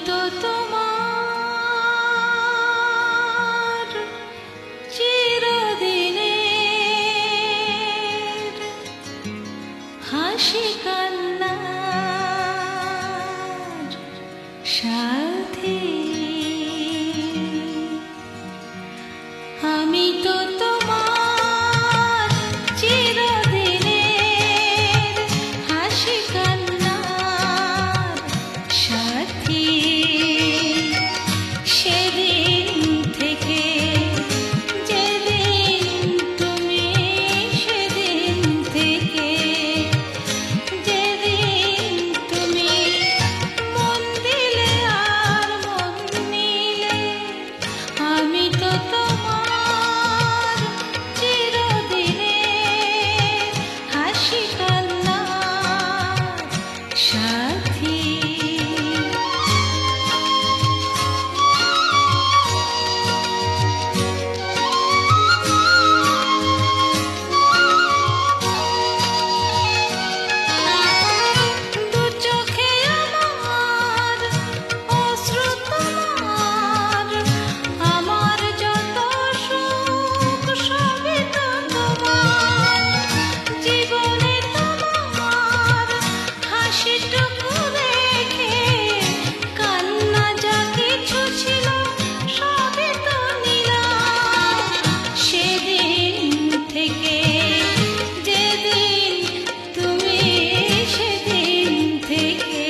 তো তোমার চিরদিনের হাসি কান্নার সাথী। আমি তো তোমার চিরদিনের হাসি কান্নার সাথী। সেদিন থেকে যেদিন তুমি, সেদিন থেকে যেদিন তুমি মন দিলে আর মন নিলে, আমি তো তোমার চিরদিনের হাসি কান্নার সাথী। দু চোখে আমার অশ্রু তোমার, আমার যত সুখ সবই তো তোমার। জীবনে তোমার হাসিটুকু রেখে কান্না যা কিছু ছিল সবই তো নিলাম। সেদিন থেকে যেদিন তুমি, সেদিন থেকে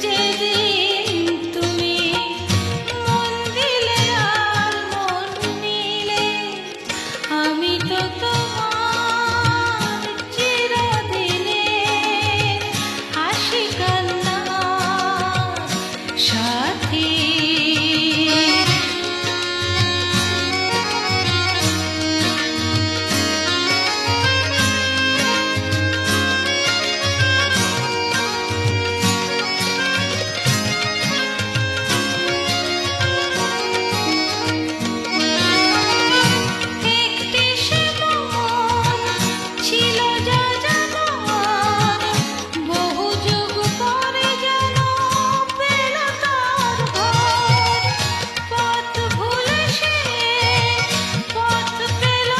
যেদিন তুমি মন দিলে আর মন নিলে, আমি তো তোমার চিরদিনের হাসি কান্নার সাথী। একটি সে মন ছিল যা জানার, বহু যুগ পরে যেন পেল তার ঘর। পথ ভুলে সে পথ পেল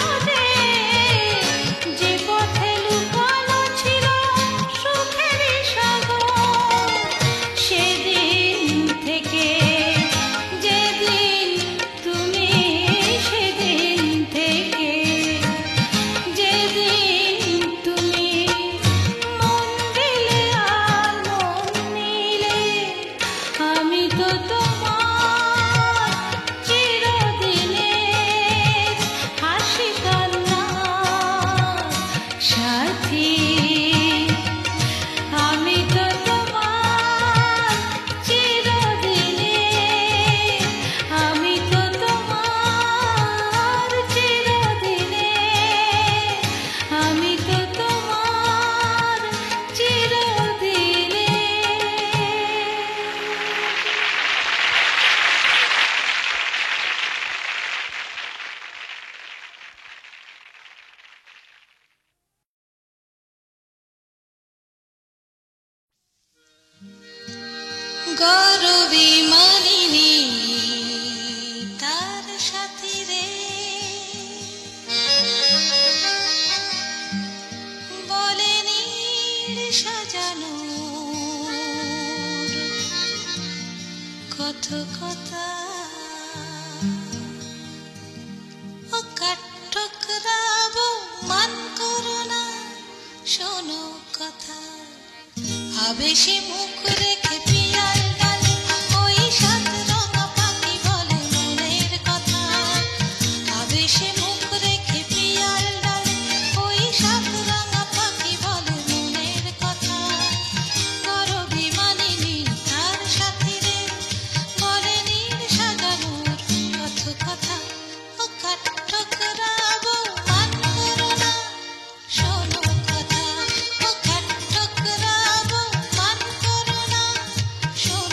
যে পথে লুকানো ছিল সুখেরই সাগর। সেদিন থেকে যেদিন তুমি, সেদিন থেকে যেদিন তুমি মন দিলে আর মন নিলে, আমি তো তোমার চিরদিনের হাসি কান্নার সাথী। আমি তো তোমার চিরদিনের, আমি তো তোমার চিরদিনের, আমি তো তোমার চিরদিনের। গৌরবী মানিনী তার সাথী রে, বলেনি সাজানো কত কথা। ও কাঠঠোকরাবো মান করো না, শোনো কথা। আবেশে মুখ রেখে পিয়ার ডালে ওই সাত রঙা পাখি বলে মনের কথা। আবেশে মুখ রেখে পিয়ার ডালে ওই সাত রঙা পাখি বলে মনের কথা। গৌরবী মানিনী তার সাথী রে, বলেনি সাজানোর কত কথা। ও কাঠঠোকরাবো মান করো না, শোনো কথা। ও কাঠঠোকরাবো মান করো না, শোনো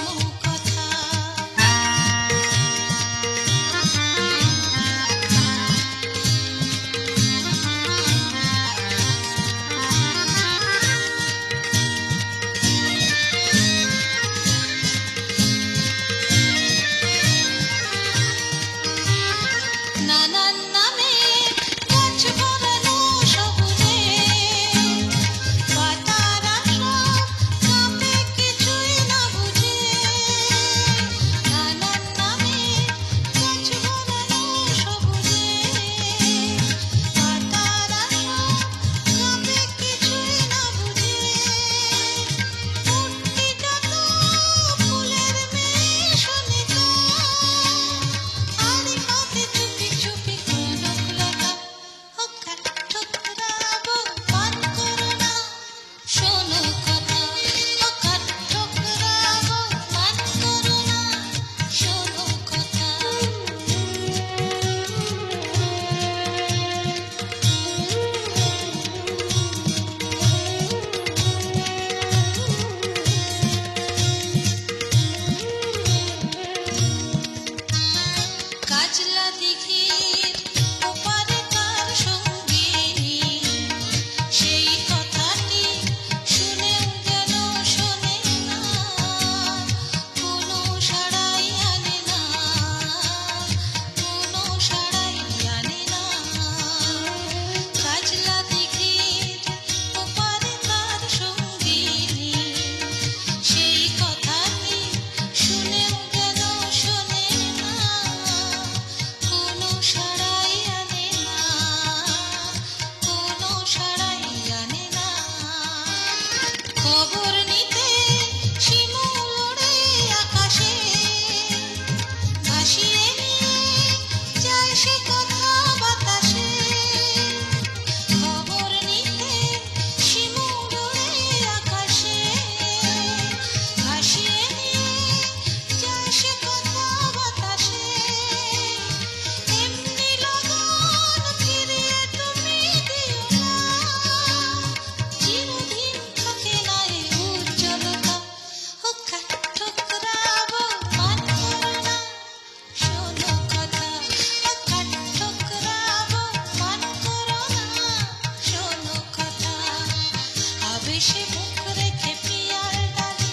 আবেশে মুখ রেখে পিয়ার ডালে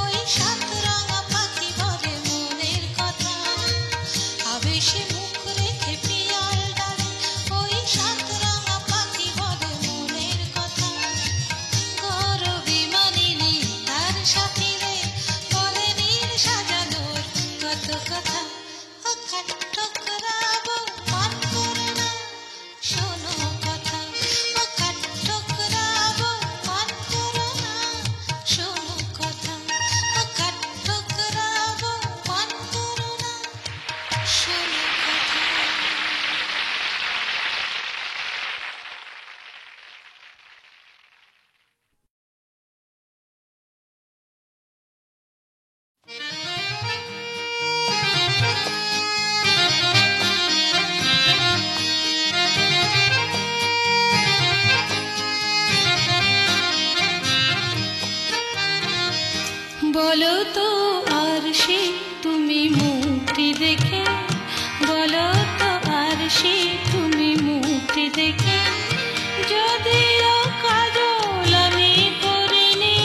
ওই সাত রঙা পাখি বলে মনের কথা। আবেশে মুখ রেখে পিয়ার ডালে ওই সাত রঙা পাখি বলে মনের কথা। গৌরবী মানিনী তার সাথীরে বলে নীর সাজানোর কত কথা। ও কাঠঠোকরাবো মান করো না, শোনো কথা। ও কাঠঠোকরাবো মান করো না, শোনো কথা। ও কাঠঠোকরাবো মান করো না, শোনো কথা। বলো তো আর সে তুমি মুক্তি দেখে, বলো তো আর সে তুমি মুক্তি দেখে। যদিও কাজল আমি পরিনি,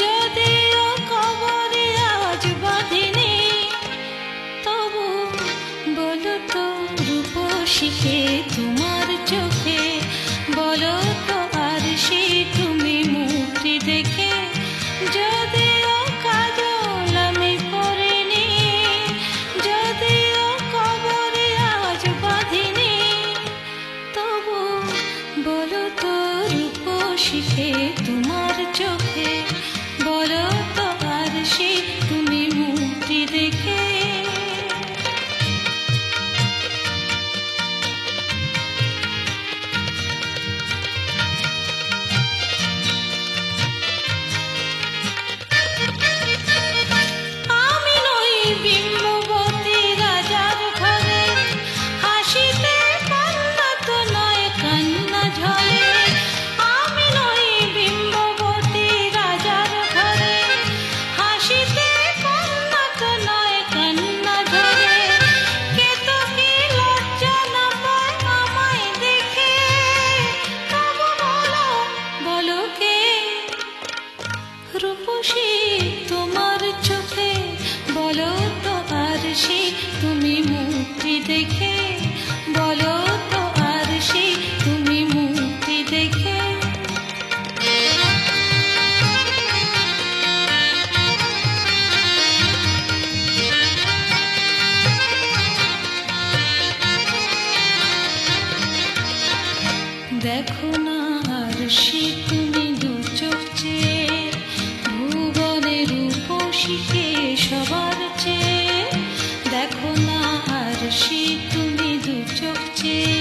যদিও কবরে আজ বাঁধিনি, তবু বলো তো রূপসীকে তোমার চোখে, বলো তো আর সে তুমি মুক্তি দেখে। যদিও কাজল আমি পরিনি, যদিও কবরে আজ বাঁধিনি, তবু বলো তো রূপসীকে তোমার চোখে, বলো তো আর সে তুমি মুক্তি দেখে। আমি নই বিম্ববতী রাজার ঘরে, হাসিতে কান্না তো নয় কান্না ঝরে। আমি নই বিম্ববতী রাজার ঘরে, হাসিতে কান্না তো নয় কান্না ঝরে। কে তো কি লজ্জা না পায় আমায় দেখে, তবু বলো, বলো কে রূপসী তোমার চোখে, বলো তো আর সে তুমি মুক্তি দেখে, বলো তো আর সে তুমি মুক্তি দেখে। দেখো না আর সে তুমি দু চোখ চেয়ে, ভুবনে রূপসীকে সবার চেয়ে। দেখো না আর সে তুমি দু চোখ চেয়ে,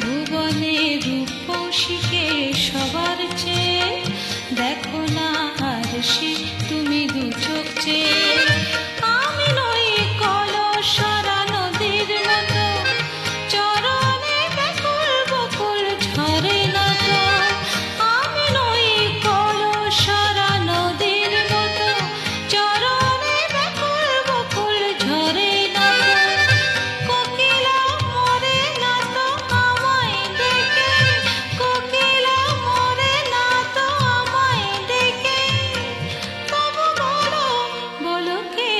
ভুবনে রূপসীকে সবার চেয়ে। দেখো না আর সে তুমি দু চোখ চেয়ে। আমি নই কলসরা নদীর মতো, চরণে ব্যাকুল বকুল ঝরে না তো। আমি নই কলসরা নদীর মতো, চরণে ব্যাকুল বকুল ঝরে না তো। কোকিলা মরে না তো আমায় ডেকে, কোকিলা মরে না তো আমায় ডেকে, তবু বলো, বলো কে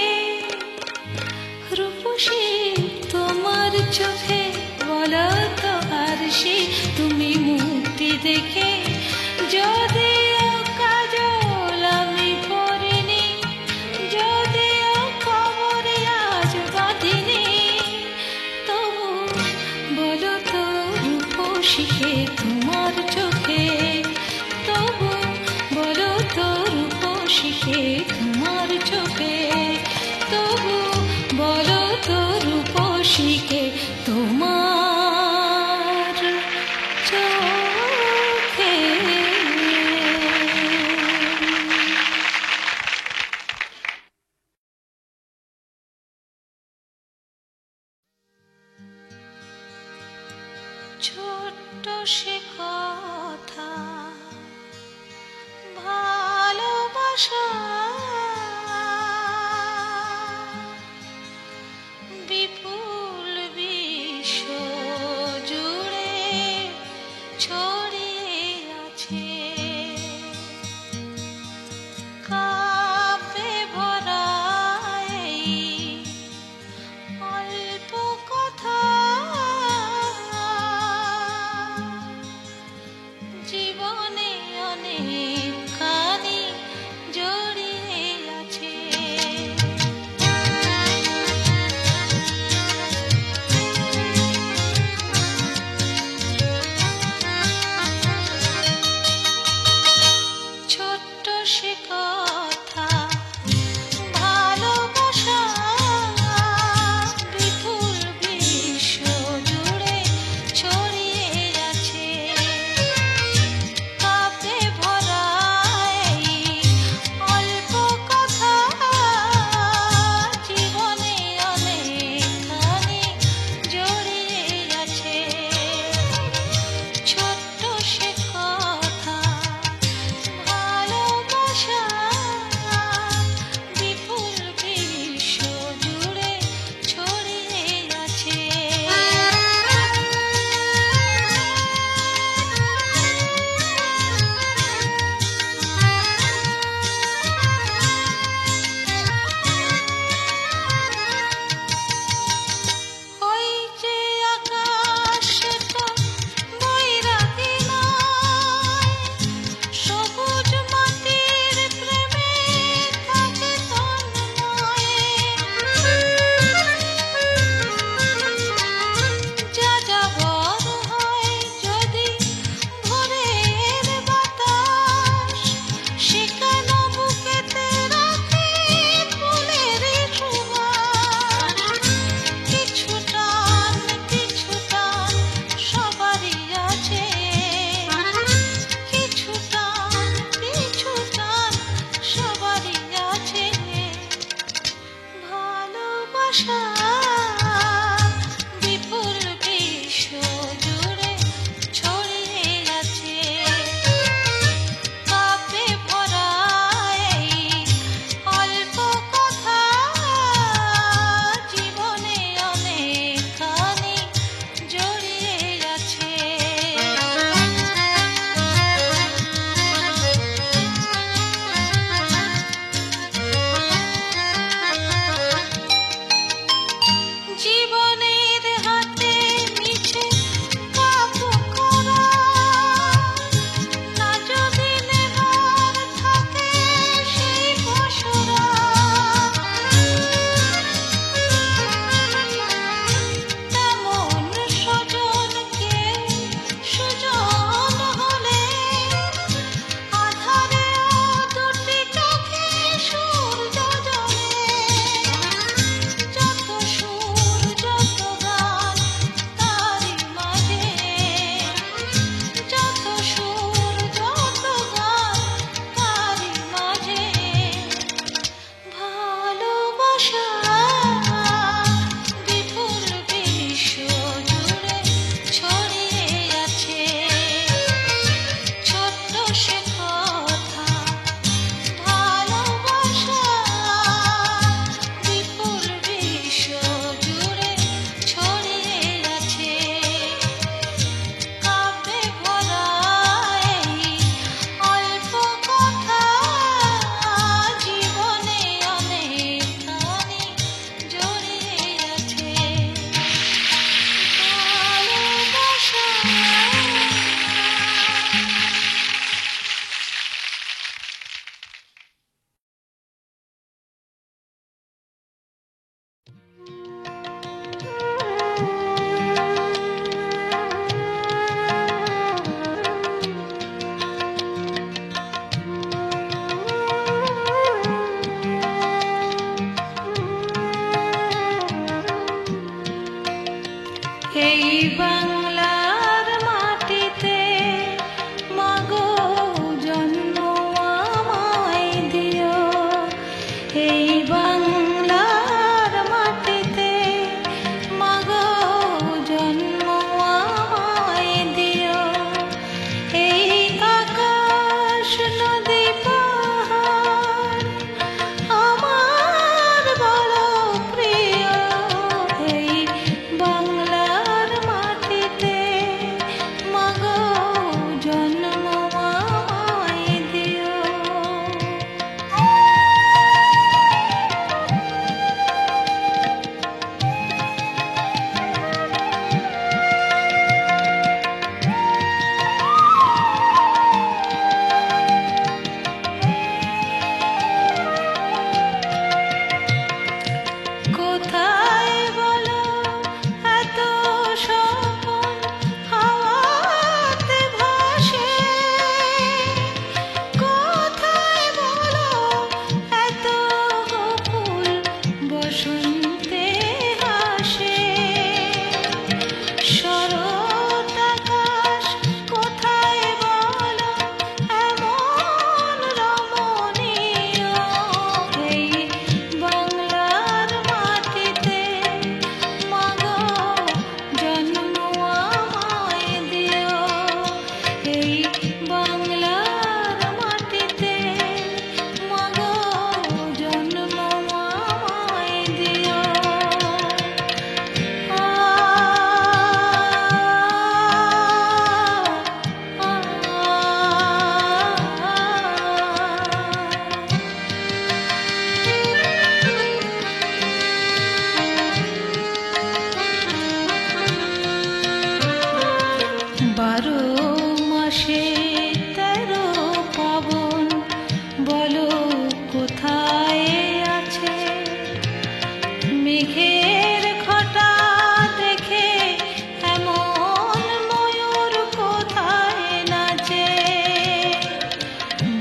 রূপসী তোমার চোখে, বলো তো আর সে তুমি মুক্তি দেখে। যদিও কাজল আমি পরিনি, যদিও কবরে আজ বাঁধিনি, তবু বলো তো রূপসীকে তোমার চোখে, তবু বলো তো রূপসীকে তোমার চোখে, তবু বলো তো রূপসীকে তোমার চোখে। ছোট্ট সে কথা ভালোবাসা, বিপুল বিশ্ব জুড়ে ছড়িয়ে আছে। সে কথা ভালোবাসা বিপুল বিশ্ব জুড়ে ছড়িয়ে আছে কাপে ভরা এই অল্প কথা জীবনে অনেকখানি জড়িয়ে আছে ছোট্ট সে কথা ভালোবাসা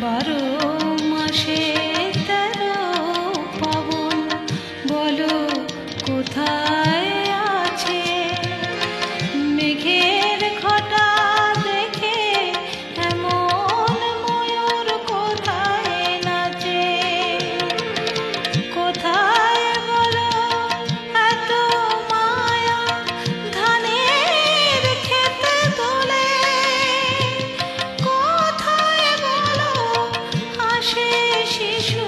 12 মাসে 13 পাবন বলো কোথায় আছে মেঘের ঘটা দেখে এমন ময়ূর কোথায় নাচে কোথায় বলো এত মায়া ধানের খেতে তোলে কোথায় বলো হাসে শিশু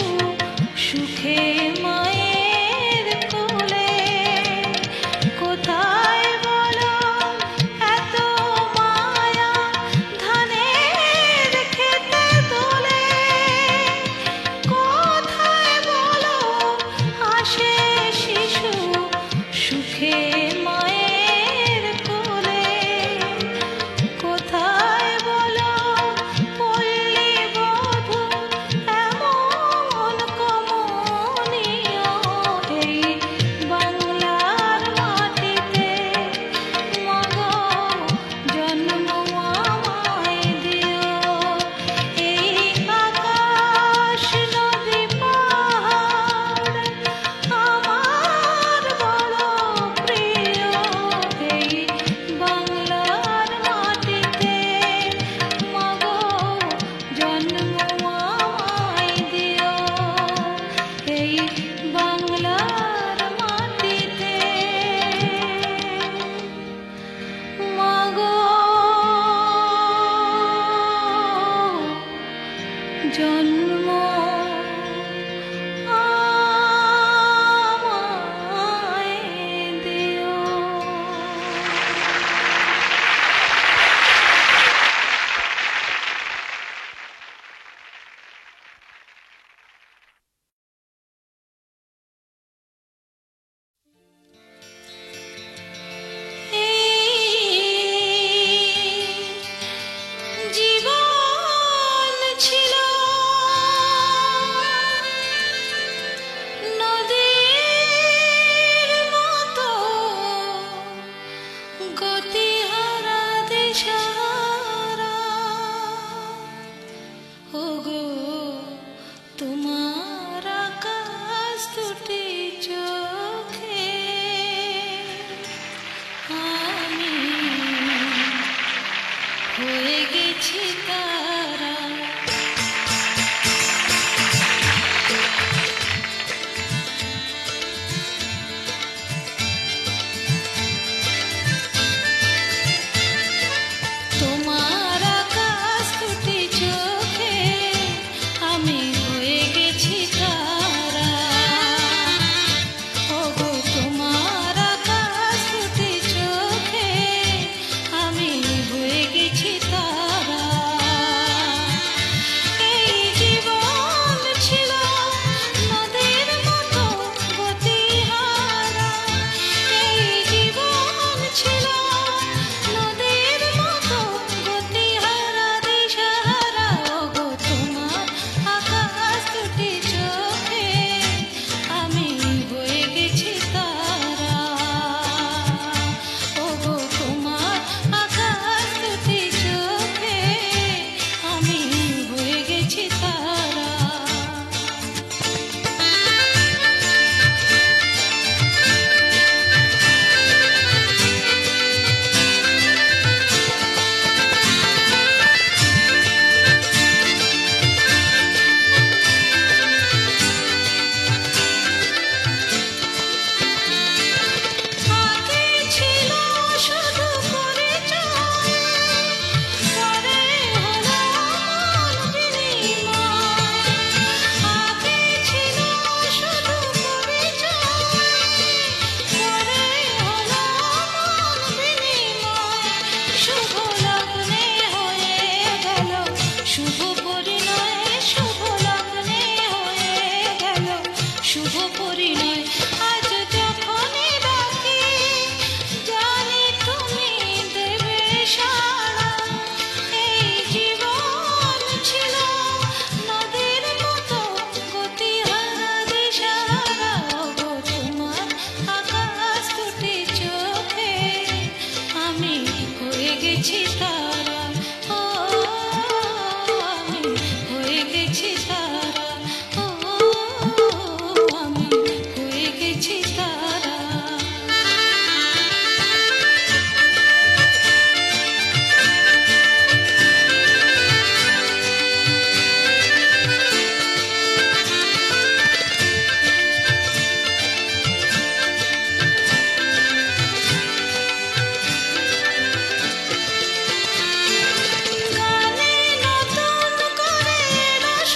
সুখে মায়ের কোলে কোথায় বলো এত মায়া ধানের খেতে তোলে কোথায় বলো হাসে শিশু সুখে মায়ের কোলে কোথায় বলো পল্লী বধূ এমন কমনীয় এই বাংলার মাটিতে মাগো জন্ম আমায় দিও এই আকাশ নদী পাহাড় আমার বড় প্রিয় এই বাংলার মাটিতে মাগো জন্ম আমায় দিও এই বাংলার মাটিতে মাগো জন্ম আমায় দিও। জীবন ছিল গেছি তারা, ও আমি হয়ে গেছি তারা। গানে নতুন করে রস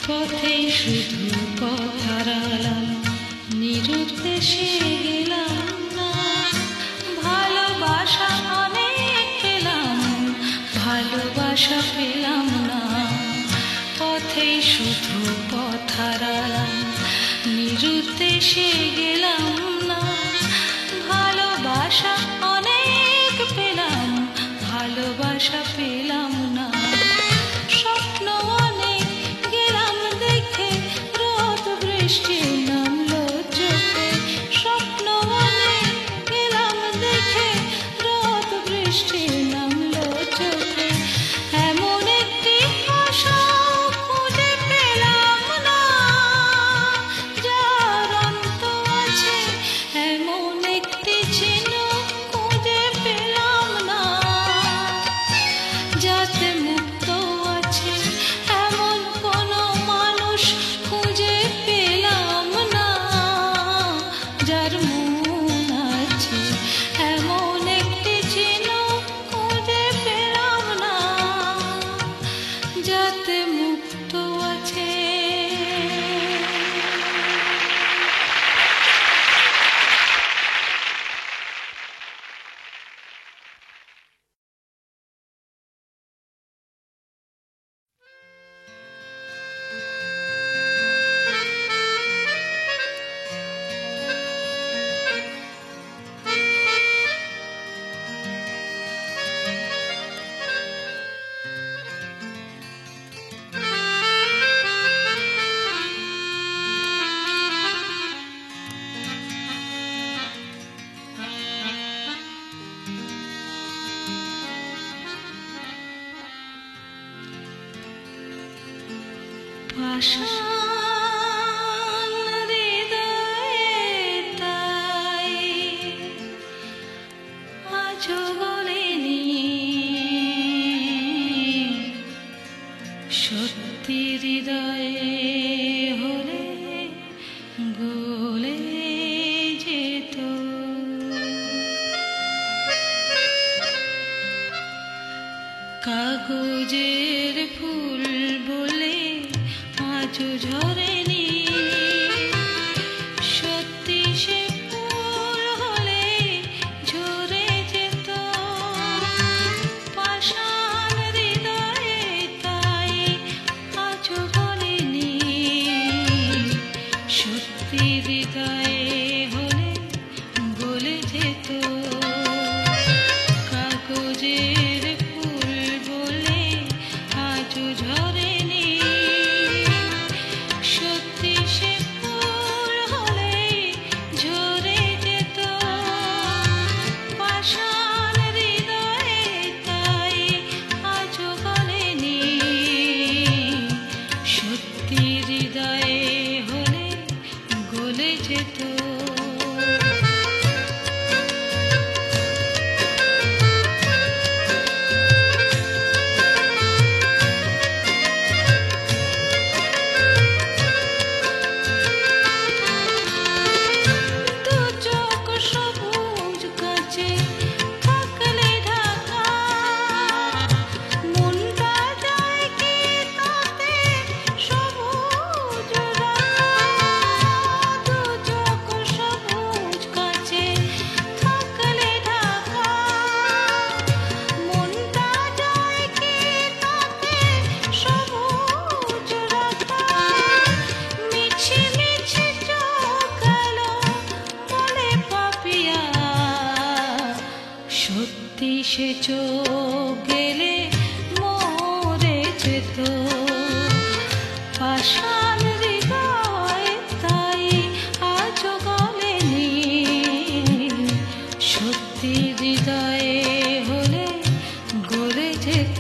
পথেই শুধু পথ হারালাম, নিরুদ্দেশে গেলাম না। ভালোবাসা অনেক পেলাম, ভালোবাসা পেলাম না। পথেই শুধু পথ হারালাম, নিরুদ্দেশে গেলাম না। ভালোবাসা অনেক পেলাম, ভালোবাসা পেলাম না। স্বপ্ন অনেক গেলাম দেখে, রোদ বৃষ্টি নামলো চোখে। স্বপ্ন অনেক গেলাম দেখে, রোদ বৃষ্টি নামলো চোখে। এমন একটি আশা খুঁজে পেলাম না, যার অন্ত আছে। এমন একটি চিহ্ন খুঁজে পেলাম না, যাতে মুক্ত আছে। এমন কোনো মানুষ খুঁজে পেলাম না, যার মন আছে। এমন একটি চিহ্ন খুঁজে পেলাম না, যাতে মুক্ত আছে। পাষাণ হৃদয়ে তাই আজও বলিনি, সত্যি হৃদয়ে হলে গলে যেত। কাগজের ফুল বলে আজও ঝরেনি, সত্যি সে ফুল হলে ঝরে যেত। পাষাণ হৃদয়ে তাই আজও বলিনি, সত্যি হৃদয়ে হলে গলে যেত। কাগজের ফুল বলে আজও ঝরেনি, সত্যি সে ফুল হলে ঝরে যেত। পাষাণ হৃদয়ে তাই আজও গলেনি, সত্যি হৃদয়ে হলে গলে যেত। সত্যি সে চোখ গেলে মরে যেত। পাষাণ হৃদয় তাই আজও গলেনি, সত্যি হৃদয়ে হলে গলে যেত।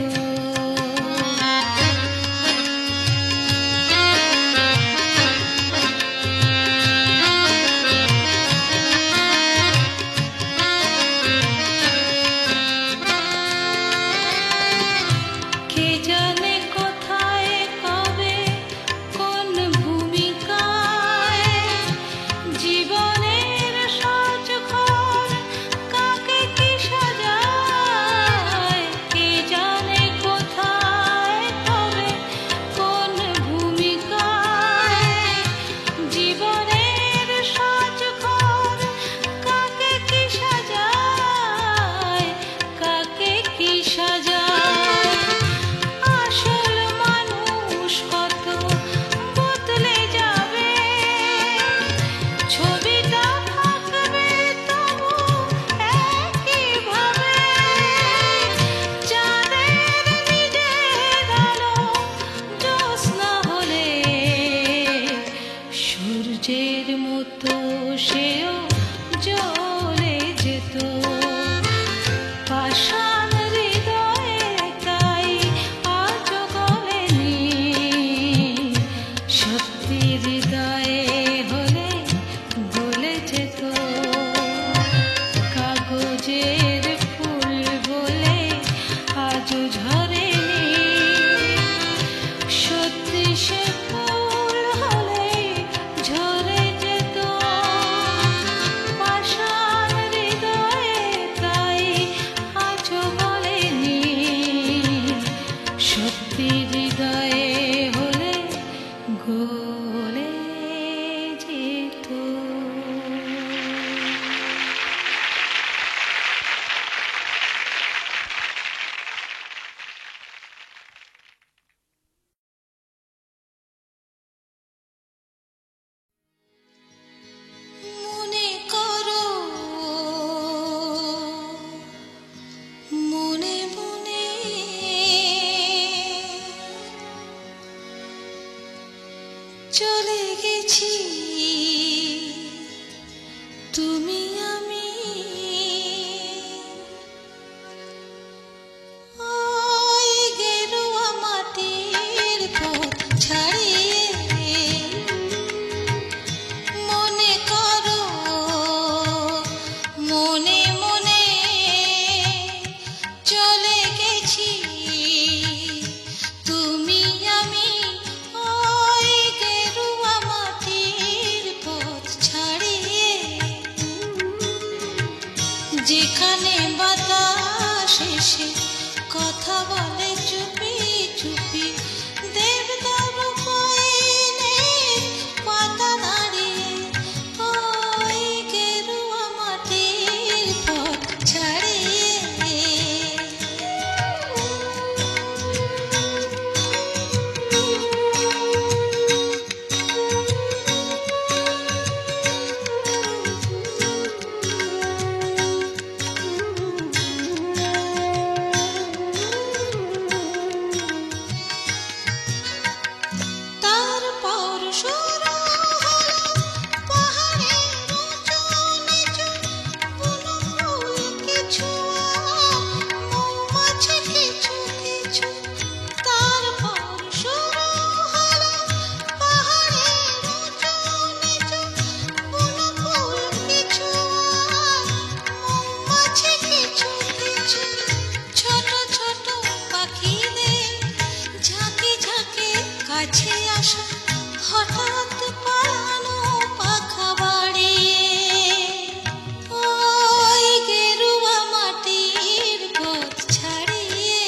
কে জানে কোথায় কবে চলে গেছি তুমি আমি ওই গেরুয়া মাটির পথ ছাড়িয়ে মনে করো মনে মনে চলে গেছি তুমি আমি ওই গেরুয়া মাটির পথ ছাড়িয়ে যেখানে বাতাস এসে কথা বলে চুপি চুপি দেবদার পয়নের পাতা নাড়িয়ে ওই গেরুয়া মাটির পথ ছাড়িয়ে কাছে আসা হঠাৎ পালানো পাখা বাড়িয়ে ওই গেরুয়া মাটির পথ ছাড়িয়ে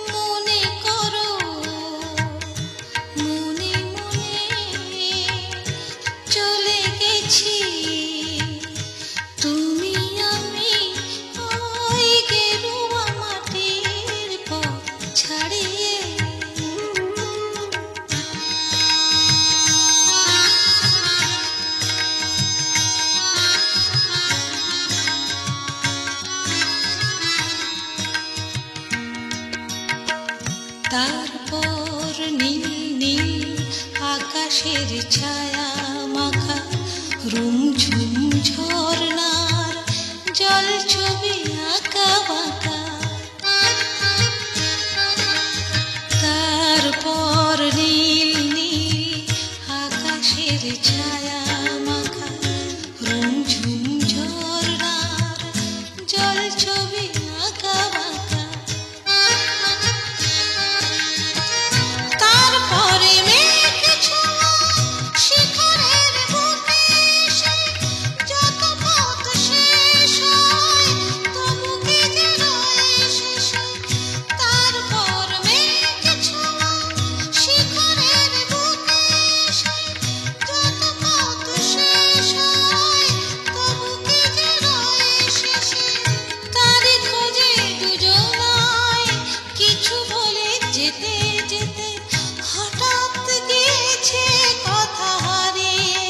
মনে করো মনে মনে চলে গেছি তুমি আমি ওই গেরুয়া মাটির পথ ছাড়িয়ে তারপর নীল নীল আকাশের ছায়া মাখা রুমঝুম ঝর্ণার জল ছবি আঁকা বাঁকা তারপর নীল নীল আকাশের ছায়া মাখা রুমঝুম ঝর্ণার জল ছবি আঁকা বাঁকা তারপরে মেঘ ছোঁয়া শিখরের বুকে এসে যত পথ শেষ হয় তবু কি যে রয় শেষে তারপর মেঘ ছোঁয়া শিখরের বুকে এসে যত পথ শেষ হয় তবু কি যে রয় শেষে তারি খোঁজে দুজনায় কিছু বলে যেতে যেতে হঠাৎ গিয়েছে কথা হারিয়ে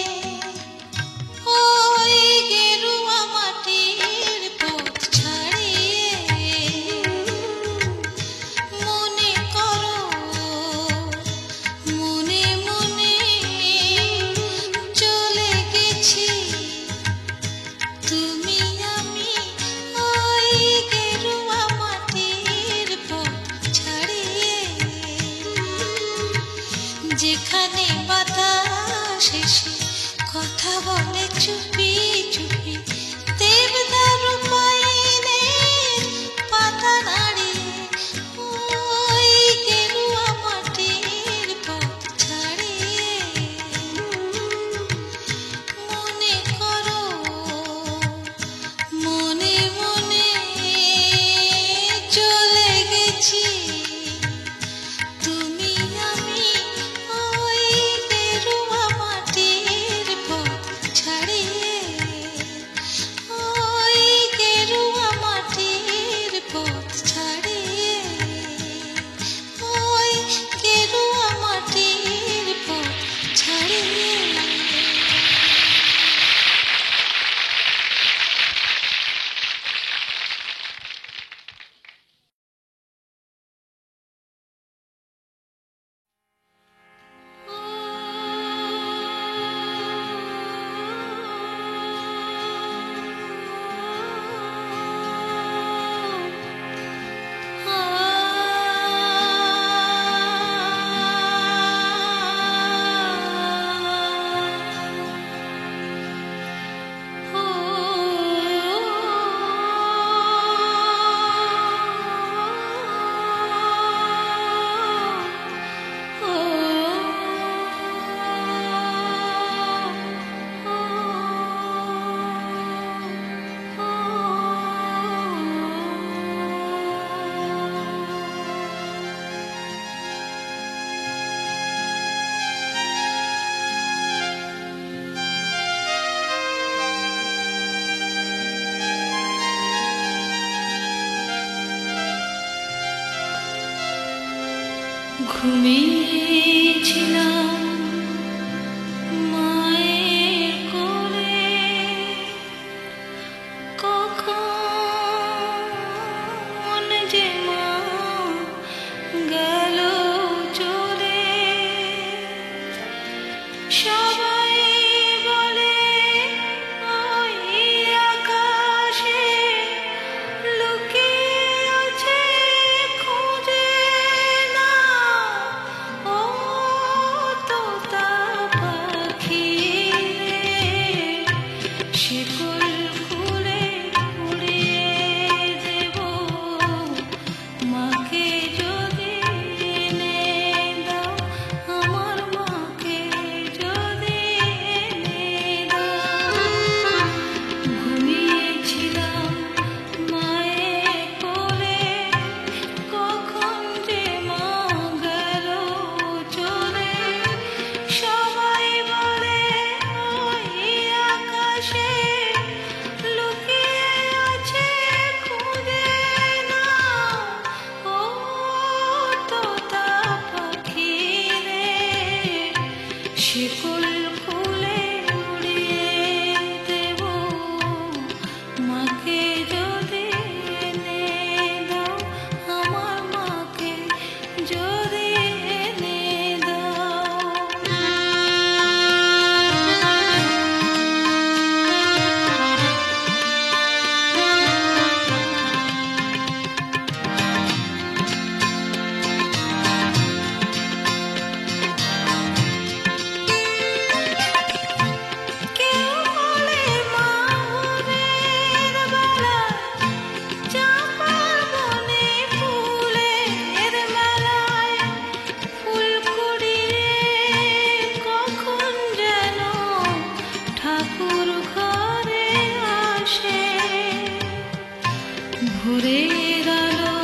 ওই গেরুয়া মাটির পথ ছাড়িয়ে মনে করো মনে মনে চলে গেছি তুমি আমি ওই গেরুয়া মাটির পথ ছাড়িয়ে যেখানে বাতাস এসে কথা বলে চুপি চুপি দেবদার পয়নের পাতা নাড়িয়ে ওই গেরুয়া মাটির পথ ছাড়িয়ে মনে করো মনে মনে চলে গেছি তুমি আমি ওই গেরুয়া মাটির পথ ছাড়িয়ে ঘুমিয়েছিলাম মায়ের কোলে, কখন যে মা গেল চলে। সবাই বলে ওই আকাশে লুকিয়ে আছে, খুঁজে না ও তোতা পাখি রে। শিকল খুলে উড়িয়ে দেব মাকে যদি এনে দাও, আমার মাকে যদি এনে দাও। ঘুমিয়েছিলাম মায়ের কোলে, কখন যে মা গেল চলে। সবাই বলে ওই আকাশে লুকিয়ে আছে, খুঁজে না ও তোতা পাখি রে। শিকল খুলে উড়িয়ে দেব মাকে যদি এনে দাও, আমার মাকে যদি এনে দাও। কেউ বলে মা ভোরের বেলায় চাঁপার বনে ফুলের মেলায়, ফুল কুড়িয়ে কখন যেন ঠাকুর ঘরে আসে। ভোরের আলো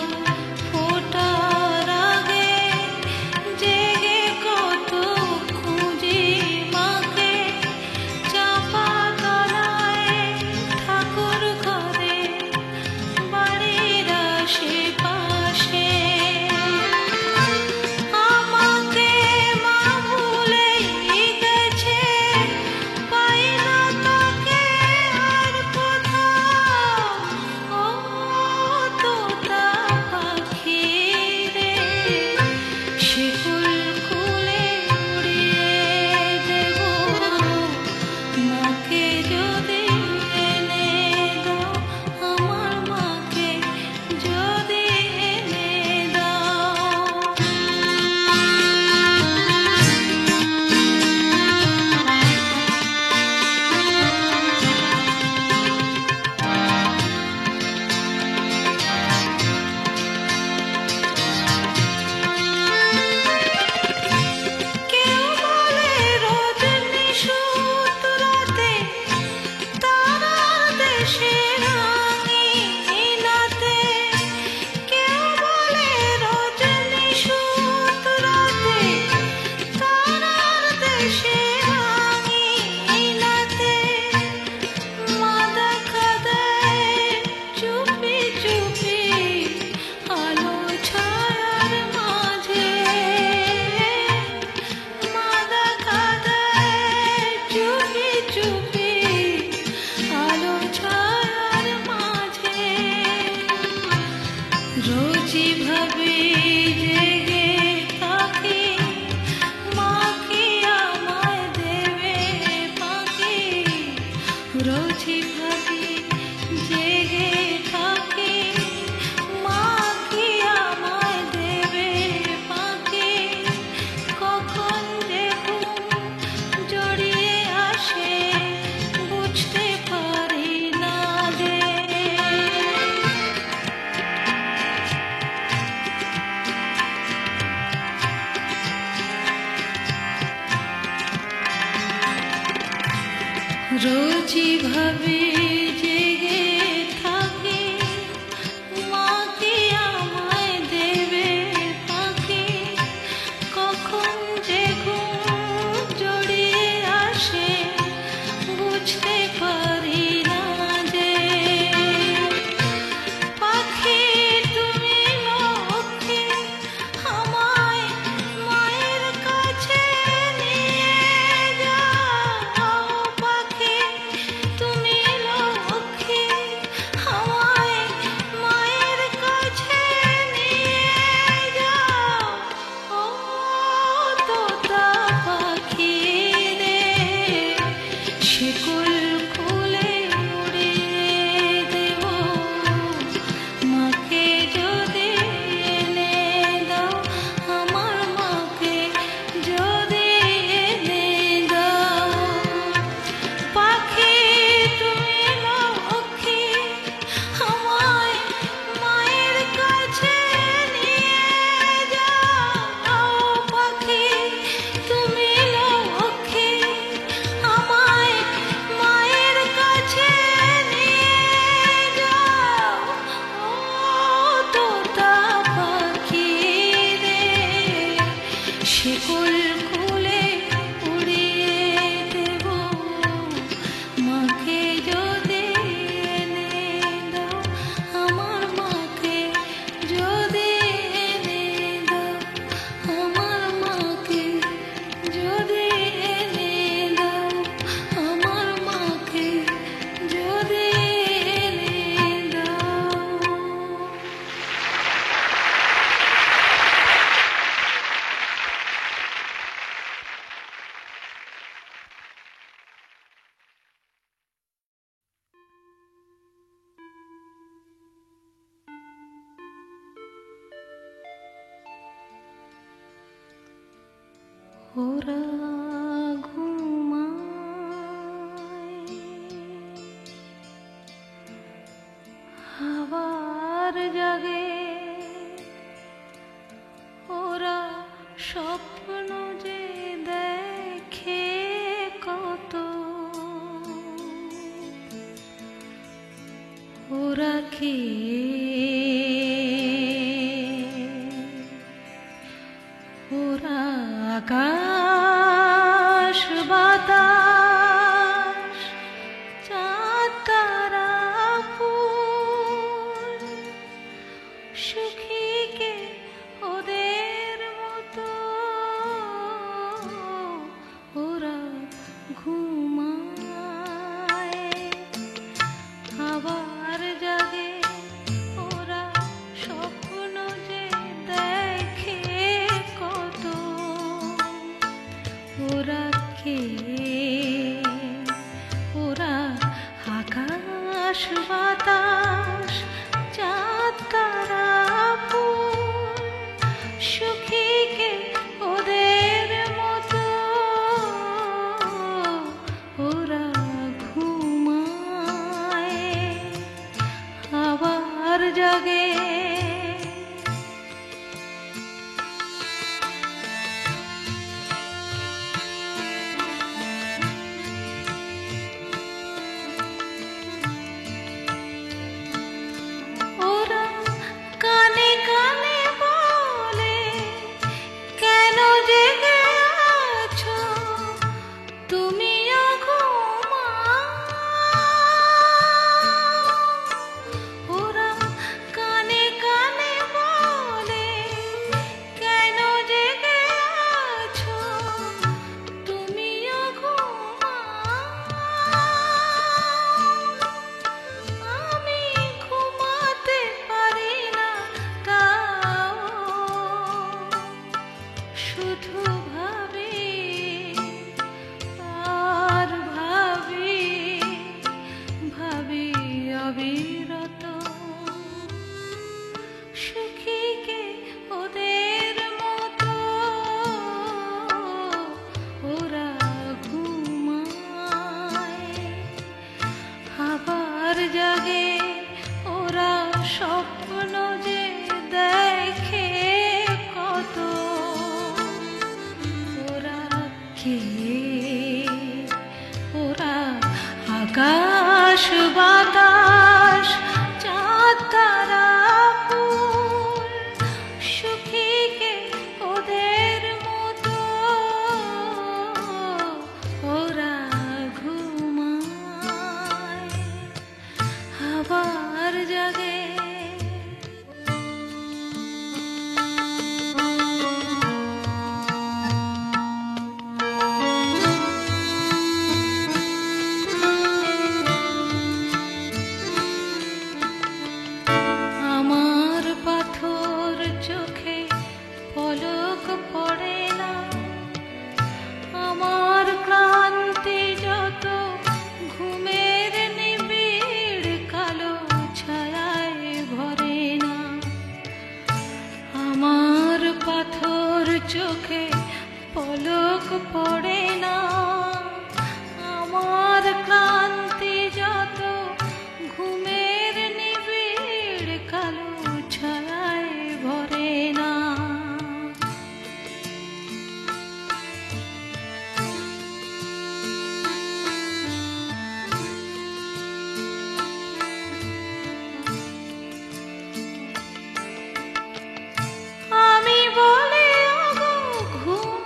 ফোটার আগে জেগে কত খুঁজি মাকে, চাপা তলায় ঠাকুর ঘরে বাড়ির আশেপাশে। আমাকে মা ভুলেই গেছে, পাই না তাকে আর কোথাও ও তোতা পাখি রে। শিকল খুলে উড়িয়ে দেব মাকে যদি এনে দাও, আমার মাকে যদি এনে দাও। কেউ বলে রোদ নিশুত রাতে তারার দেশে রাঙিনাতে। কেউ বলে রোদ নিশুত রাতে তারার দেশে রাঙিনাতে। মা দেখা দেয় চুপি চুপি আলো ছায়ার মাঝে। মা দেখা দেয় চুপি চুপি আলো ছায়ার মাঝে। রোজই ভাবি জেগে থাকি মা কি আমায় দেবে পাখি। রোজই ভাবি জেগে থাকি মা কি আমায় দেবে পাখি। কখন যে ঘুম জড়িয়ে আসে বুঝতে পারি না যে। রোজই ভাবি জেগে থাকি মা কি আমায় দেবে পাখি। কখন যে ঘুম জড়িয়ে আসে বুঝতে পারি না যে। পাখি তুমি লক্ষ্মী আমায় শিকল খুলে উড়িয়ে দেব মাকে যদি এনে দাও, আমার মাকে যদি এনে দাও, আমার মাকে যদি এনে দাও, আমার মাকে যদি এনে দাও। ওরা ঘুমায়, আবার জাগে, ওরা স্বপ্ন যে দেখে কত, ওরা কি ওরা আকাশ বাতাস চাঁদ তারা ফুল সুখীকে ওদের মতো ওরা ঘুমায়, আবার জাগে, ওরা স্বপ্ন যে দেখে কত, ওরা কে ওরা আকাশ বাতাস চাঁদ তারা ফুল সুখীকে ওদের মতো ওরা ঘুমায়, আবার জাগে। ওরা কানে কানে বলে, কেন জেগে আছো তুমিও ঘুমাও। ওরা কানে কানে বলে, কেন জেগে আছো তুমিও ঘুমাও। আমি ঘুমাতে পারি না, তাও শুধু ভাবি আর ভাবি, ভাবি অবিরত সুখীকে ওদের মতো ওরা ঘুমায়, আবার জাগে, ওরা স্বপ্ন যে দেখে কত, ওরা কে ওরা আকাশ বাতাস চাঁদ তারা ফুল সুখীকে ওদের মতো ওরা ঘুমায়, আবার জাগে। আমার পাথর চোখে পলক পড়ে না, আমার ক্লান্তি যত ঘুমের নিবিড় কালো ছায়ায় ভরে না। আমার পাথর চোখে পলক পড়ে না, আমার ক্লান্তি যত ঘুমের নিবিড় কালো ছায়ায় ভরে না। আমি বলে ওগো ঘুম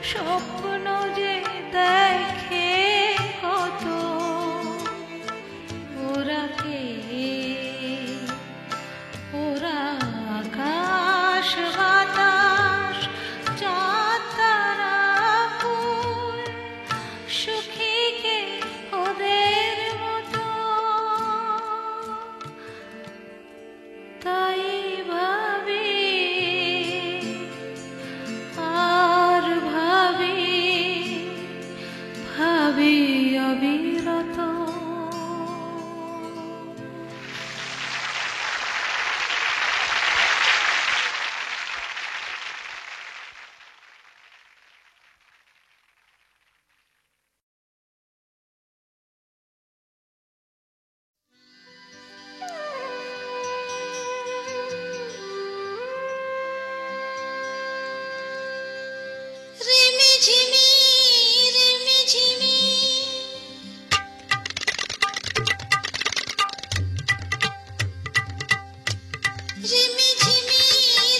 স্বপ্ন যে দেখে কত ওরা কে, ওরা আকাশ বাতাস চাঁদ তারা ফুল সুখী কে ওদের মতো। তাই ভাবি আর ভাবি, ভাবি অবিরত। রিমি ঝিমি রিমি ঝিমি রিমি ঝিমি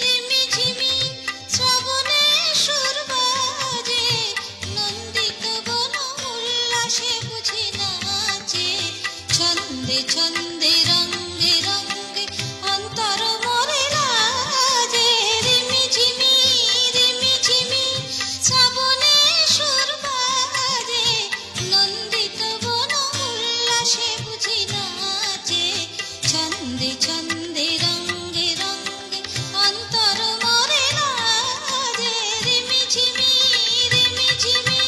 রিমি ঝিমি শ্রাবণে সুর বাজে নন্দিত বন উল্লাসে বুঝি নাচে ছন্দে ছন্দে রঙ্গে রঙ্গে অন্তর মরে লাজে রিমি ঝিমি রিমি ঝিমি শ্রাবণে সুর বাজে নন্দিত বন উল্লাসে বুঝি নাচে ছন্দে ছন্দে রঙ্গে রঙ্গে অন্তর মরে লাজে রিমি ঝিমি রিমি ঝিমি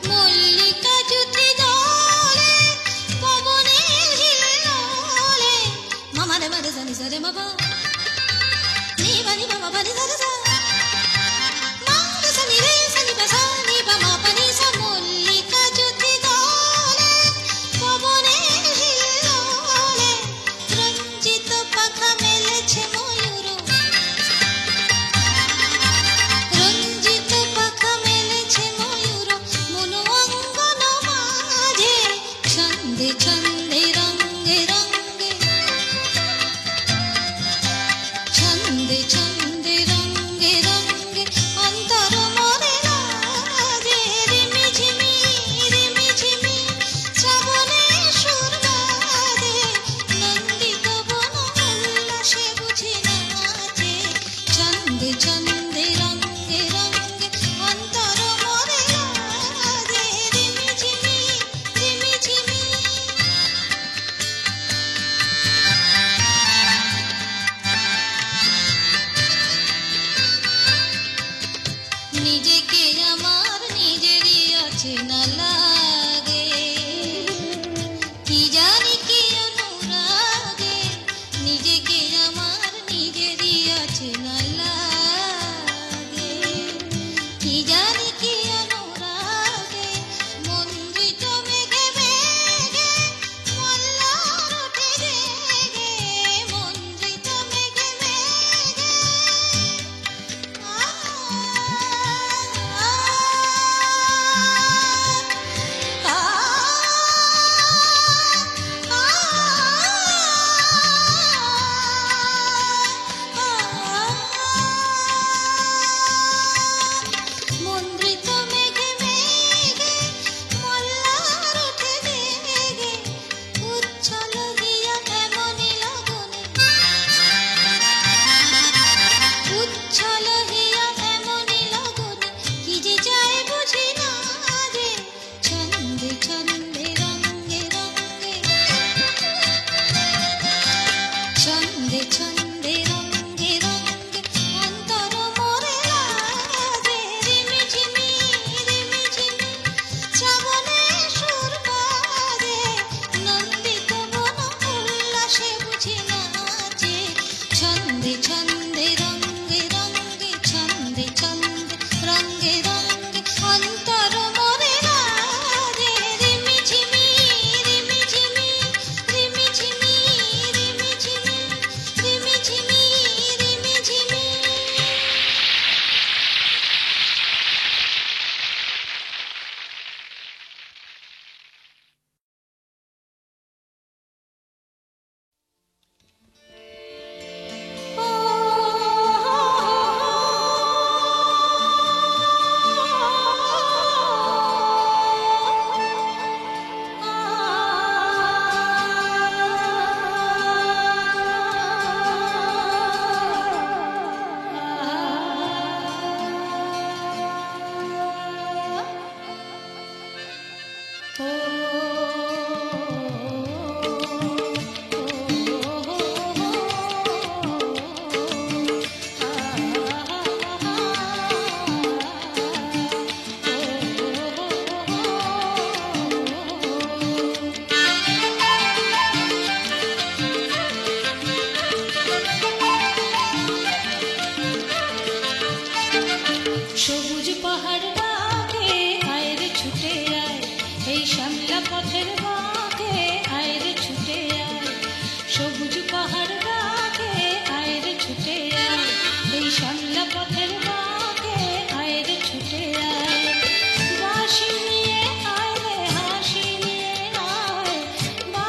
মল্লিকা জুটি দলে পবনের হিল্লোলে মামা রে মারে জানি সারে মামা নি বানি মামা বানি সারে সা মা রে সানি রে সানি বা সানি বা মা বানি সা মল্লিকা জুটি দলে পবনের হিল্লোলে রঞ্জিত পাখা মেলেছে ময়ূর রঞ্জিত পাখা মেলেছে ময়ূর মন অঙ্গন মাঝে ছন্দে ছন্দে রঙ্গে রঙ্গে ছন্দে ছন্দে রঙ্গে রঙ্গে অন্তর মরে লাজে রিমি ঝিমি রিমি ঝিমি শ্রাবণে সুর বাজে নন্দিত বন উল্লাসে বুঝি নাচে ছন্দে ছন্দে রঙ্গে রঙ্গে অন্তর মরে লাজে রিমি ঝিমি রিমি ঝিমি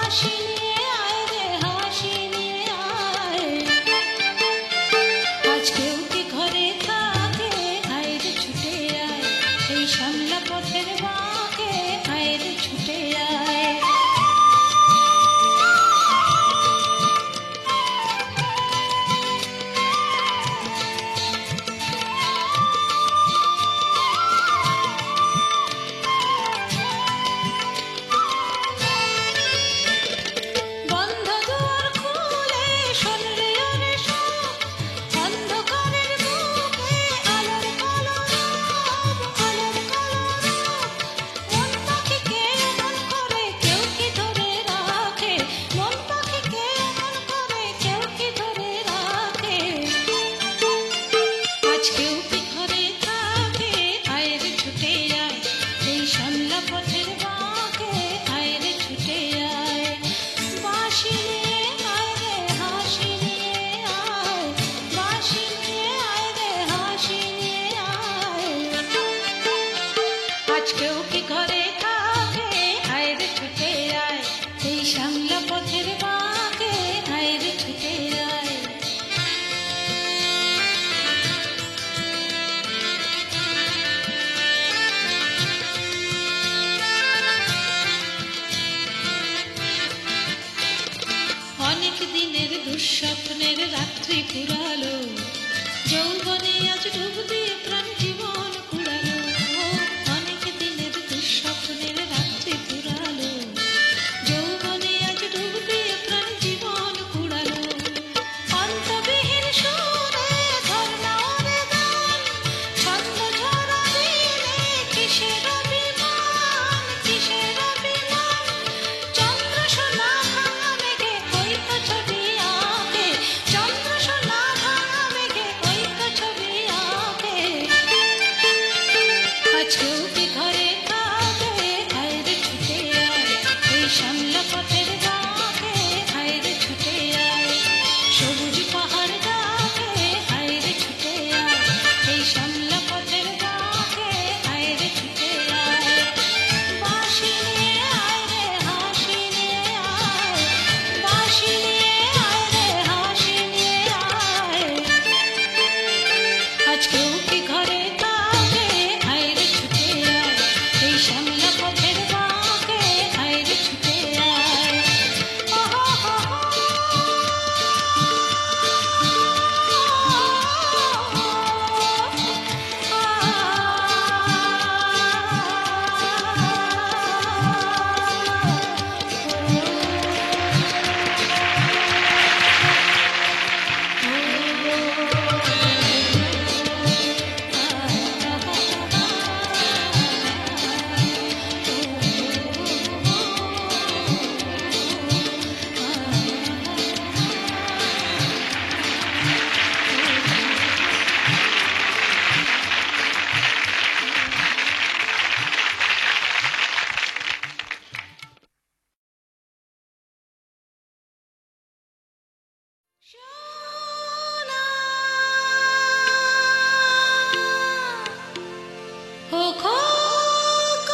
হাসি নিয়ে আয় রে হাসি নিয়ে আয় আজ কেউ কি ঘরে থাকে আয় রে ছুটে আয় এই সামলা পথের বাঁকে আয় রে ছুটে আয় বন্ধ দুয়ার খুলে শোন রে ওরে শোন অন্ধকারের বুকে আলোর কলরব মন পাখিকে এমন করে কেউ কি ধরে রাখে মন পাখিকে এমন করে কেউ কি ধরে রাখে আজ কেউ কি ঘরে থাকে আয় রে ছুটে আয় এই সামলা পথের বাঁকে আয় রে ছুটে আয় বাঁশি নিয়ে আয় রে হাসি নিয়ে আয় বাঁশি নিয়ে আয় রে হাসি নিয়ে আয় আজ কেউ কি ঘরে থাকে আয় রে ছুটে আয় এই সামলা পথের বাঁকে আয় রে ছুটে আয় অনেক দিনের দুঃস্বপ্নের রাত্রি ফুরালো যৌবনে আজ ডুব দিয়ে প্রাণ জীবন কুড়ালো অনেক দিনের দুঃস্বপ্নের রাত্রি ফুরালো যৌবনে আজ ডুব দিয়ে প্রাণ জীবন কুড়ালো অন্তবিহীন সুরে ধরনা ওরে গান ছন্দ ঝরা দিনে কিসের অভিমান চন্দ্র সোনা ভাঙা মেঘে ওই তো ছবি আঁকে চন্দ্র সোনা ভাঙা মেঘে ওই তো ছবি আঁকে আজ কেউ কি ঘরে থাকে আয় রে ছুটে আয় এই সামলা পথের বাঁকে আয় রে ছুটে আয় সবুজ পাহাড় ডাকে আয় রে ছুটে আয় এই সামলা পথের বাঁকে আয় রে ছুটে আয় বাঁশি নিয়ে আয় রে হাসি নিয়ে আয় বাঁশি নিয়ে আয় রে হাসি নিয়ে আয় আজ কেউ কি ঘরে থাকে আয় রে ছুটে আয় এই সামলা পথের বাঁকে আয় রে ছুটে আয় সোনা ও খোকন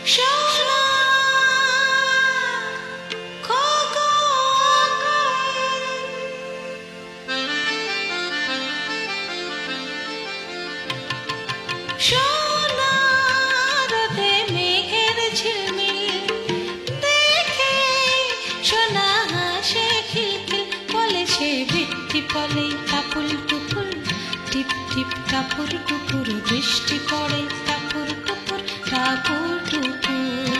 সোনা খোকন সোনার দে মেঘের ঝিলমিল দেখে সোনা হাসে খিলখিল বলে সে বৃষ্টি পলে টাপুল টুপুর টিপ টিপ টাপুর টুপুর বৃষ্টি পড়ে টাপুর টুপুর টাপুর টুপুর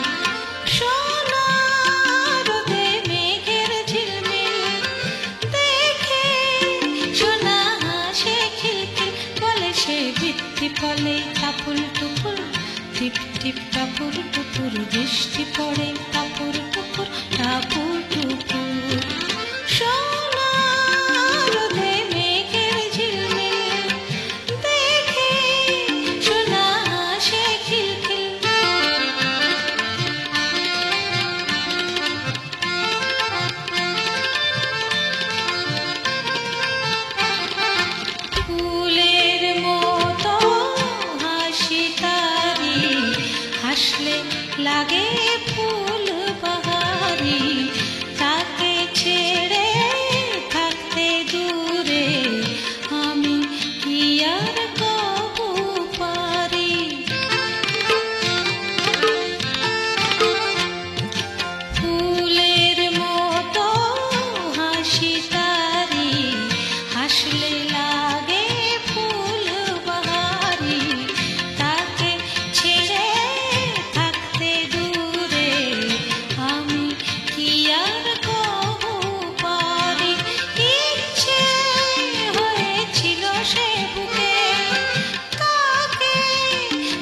সোনার দে মেঘের ঝিলমিল দেখে সোনা হাসে খিলখিল বলে সে বৃষ্টি পলে টাপুল টুপুর টিপ টিপ টাপুর টুপুর বৃষ্টি পড়ে টাপুর টুপুর টাপুর টুপুর সোনার দে মেঘের ঝিলমিল দেখে সোনা হাসে খিলখিল ফুলের মতো হাসি তারি হাসলে লাগে ফুল বাহারি তাকে ছেড়ে থাকতে দূরে আমি কি আর কবু পারি ফুলের মতো হাসি তারি হাসলে লাগে ফুল বাহারি তাকে ছেড়ে থাকতে দূরে আমি কি আর কবু পারি ইচ্ছে হয়েছিল সে বুকে তাকে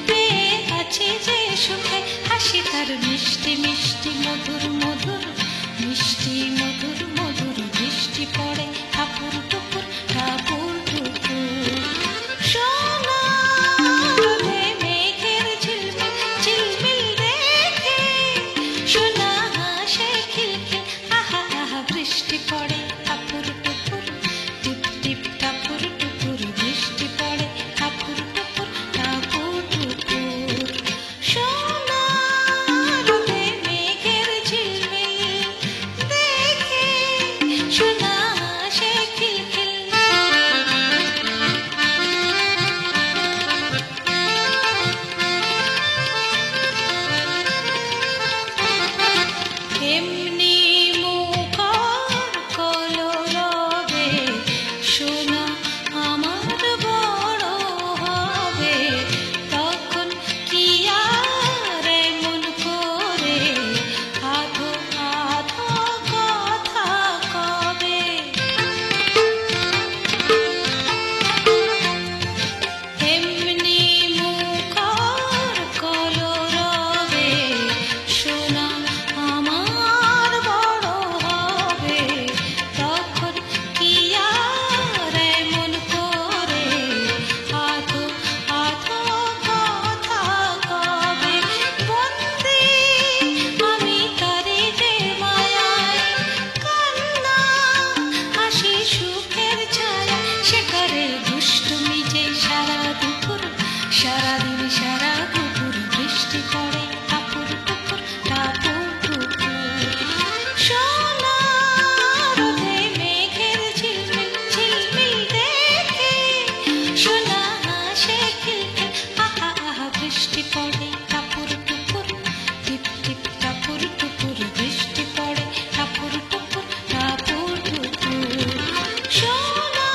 পেয়ে আছে যে সুখে হাসি তার মিষ্টি মিষ্টি মধুর মধুর মিষ্টি মধুর মধুর বৃষ্টি পড়ে ঠাকুর টুকুর ঠাকুর টুকুর সোনা রোদে মেঘের ঝিলমিল ঝিলমিল দেখে সোনা হাসে খিলখিল আহা আহা বৃষ্টি পড়ে ঠাকুর টুকুর টিপ টিপ ঠাকুর টুকুর বৃষ্টি পড়ে ঠাকুর টুকুর ঠাকুর টুকুর সোনা রোদে মেঘের ঝিলমিল দেখে সোনা হাসে খিলখিল এমনি মুখর কলরবে সোনা আমার বড় হবে তখন কি আর এমন করে আধো আধো কথা কবে এমনি মুখর কলরবে সোনা আমার বড় হবে তখন কি আর এমন করে আধো আধো কথা কবে বন্দি আমি তারি যে মায়ায় কান্না হাসি সুখের ছায়া সে করে দুষ্টুমি যে সারা দুপুর সারাদিন সারা দুপুর বৃষ্টি পড়ে ঠাকুর টুকুর ঠাকুর টুকুর সোনা রোদে মেঘের ঝিলমিল ঝিলমিল দেখে সোনা হাসে খিলখিল আহা আহা বৃষ্টি পড়ে ঠাকুর টুকুর টিপ টিপ ঠাকুর টুকুর বৃষ্টি পড়ে ঠাকুর টুকুর ঠাকুর টুকুর সোনা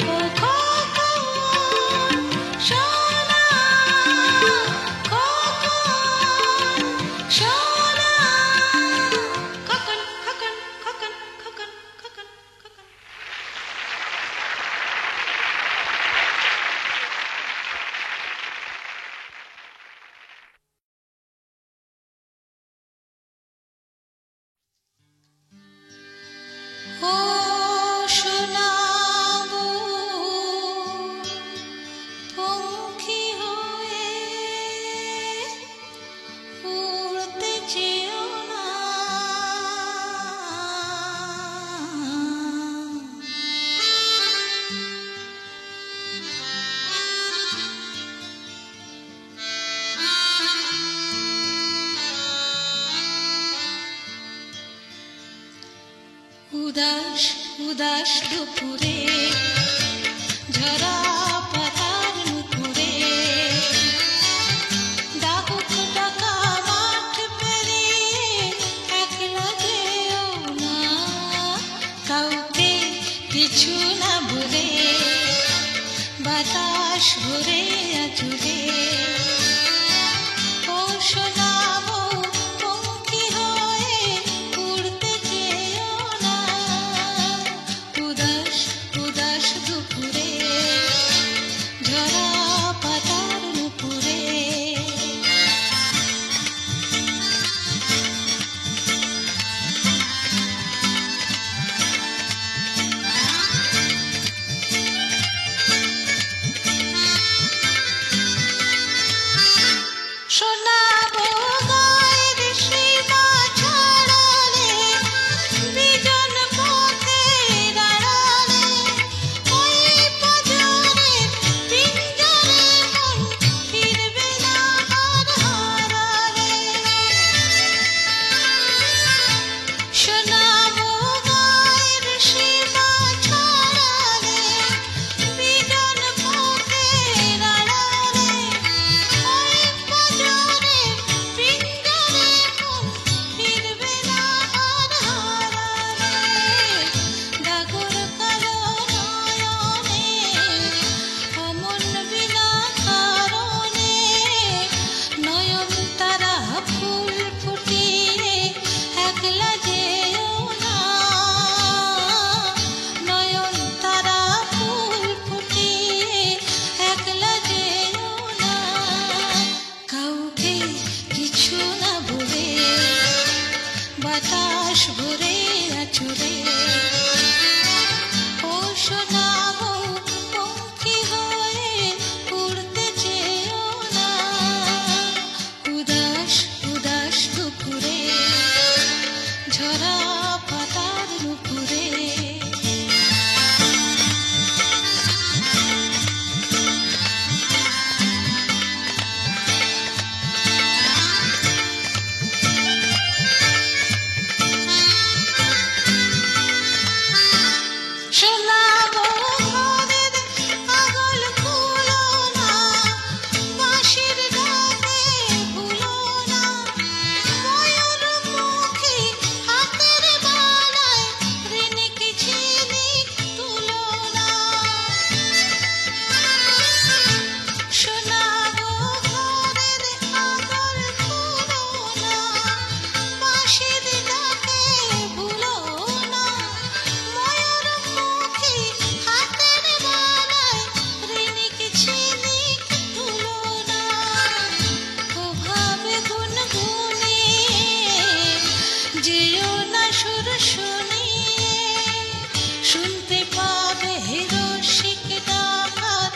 ও খোকন সোনা খোকন সোনা খোকন খোকন খোকন খোকন খোকন খোকন ও সোনাবু পঙ্খী হয়ে উড়তে চেও না উদাস উদাস দুপুরে ঝরা পাতার নুপুরে ডাকুক ডাকা মাঠ পেরিয়ে একলা যেও না কাউকে কিছু না বলে বাতাস ভরে আচুরে ও সোনাবো পঙ্খী হয়ে উড়তে চেও না উদাস উদাস দুপুরে নুপুরে শোনাবো ঘরের আগল খুলো না, বাঁশির ডাকে ভুলো না, ময়ূরমুখী হাতের বালায় ঋণিক ঝিলিক তুলো না। শোনাবো ঘরের আগল খুলো না, বাঁশির ডাকে ভুলো না, ময়ূরমুখী হাতের বালায় ঋণিক ঝিলিক তুলো না। ওভাবে গুনগুনিয়ে যেও না সুর শুনিয়ে, শুনতে পাবে রসিক ডাকাত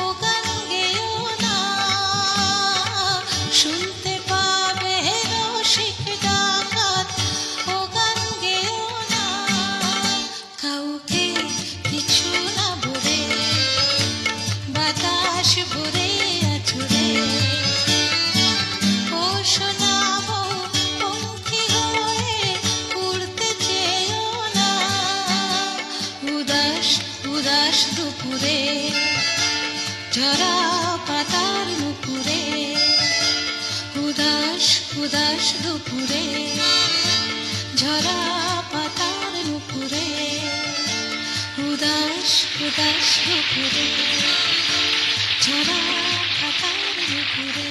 ও গান গেও না। শুনতে পাবে রসিক ডাকাত ও গান গেও না। কাউকে কিছু না বলে বাতাস ভরে আছড়ে, ও শোনাবো পঙ্খী হয়ে উড়তে চেয়েও না। উদাস উদাস দুপুরে ঝরা পাতার নুপুরে, উদাস উদাস দুপুরে ঝরা পাতার নুপুরে, উদাস উদাস দুপুরে ঝরা পাতার নুপুরে।